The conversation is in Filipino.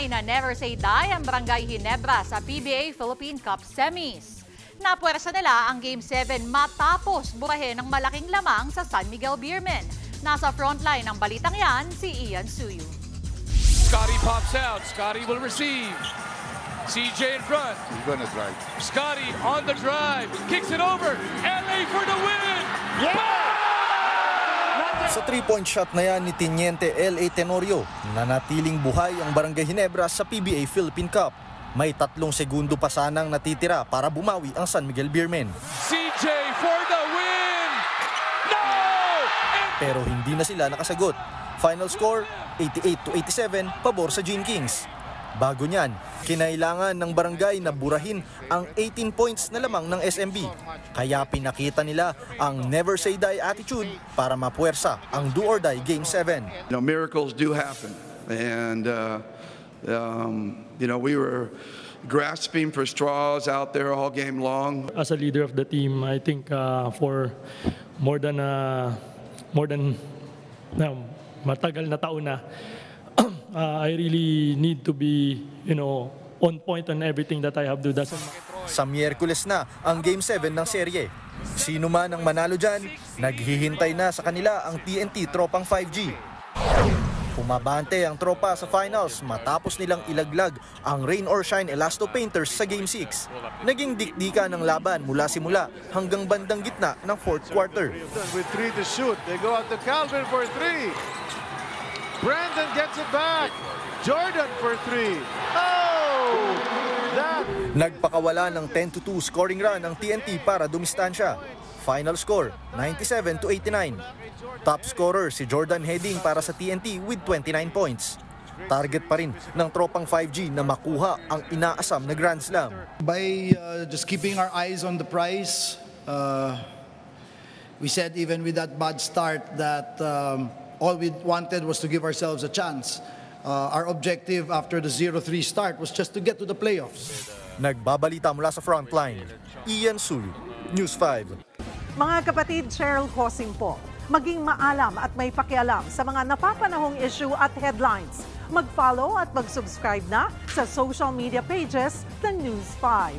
Tunay na never say die ang Barangay Ginebra sa PBA Philippine Cup Semis. Napuwersa nila ang Game 7 matapos burahin ng malaking lamang sa San Miguel Beermen. Nasa frontline ng balitang yan si Ian Suyu. Scotty pops out. Scotty will receive. CJ in front. He's gonna drive. Scotty on the drive. Kicks it over. LA for the win! Sa 3-point shot na yan ni Teniente L.A. Tenorio, nanatiling buhay ang Barangay Ginebra sa PBA Philippine Cup. May 3 segundo pa sanang natitira para bumawi ang San Miguel Beermen. CJ for the win! No! Pero hindi na sila nakasagot. Final score, 88-87, pabor sa Gene Kings. Bago niyan, kinailangan ng barangay na burahin ang 18 points na lamang ng SMB. Kaya pinakita nila ang never say die attitude para mapuwersa ang do or die Game 7. Miracles do happen, and we were grasping for straws out there all game long. As a leader of the team, I think for more than matagal na taon na, I really need to be, on point on everything that I have to do. Sa Miyerkules na ang Game 7 ng serye. Sino man ang manalo dyan, naghihintay na sa kanila ang TNT Tropang 5G. Pumabante ang tropa sa finals matapos nilang ilaglag ang Rain or Shine Elasto Painters sa Game 6. Naging dikdika ng laban mula simula hanggang bandang gitna ng 4th quarter. With 3 to shoot, they go out to Calvin for 3. Brandon gets it back. Jordan for 3. Oh! Nagpakawala ng 10-2 scoring run ang TNT para dumistansya. Final score, 97-89. Top scorer si Jordan Heading para sa TNT with 29 points. Target pa rin ng tropang 5G na makuha ang inaasam na Grand Slam. By just keeping our eyes on the prize, we said even with that bad start that all we wanted was to give ourselves a chance. Our objective after the 0-3 start was just to get to the playoffs. Nagbabalita mula sa frontline, Ian Suyu, News 5. Mga kapatid, Cheryl Cosing po. Maging maalam at may pakialam sa mga napapanahong issue at headlines. Mag-follow at mag-subscribe na sa social media pages ng News 5.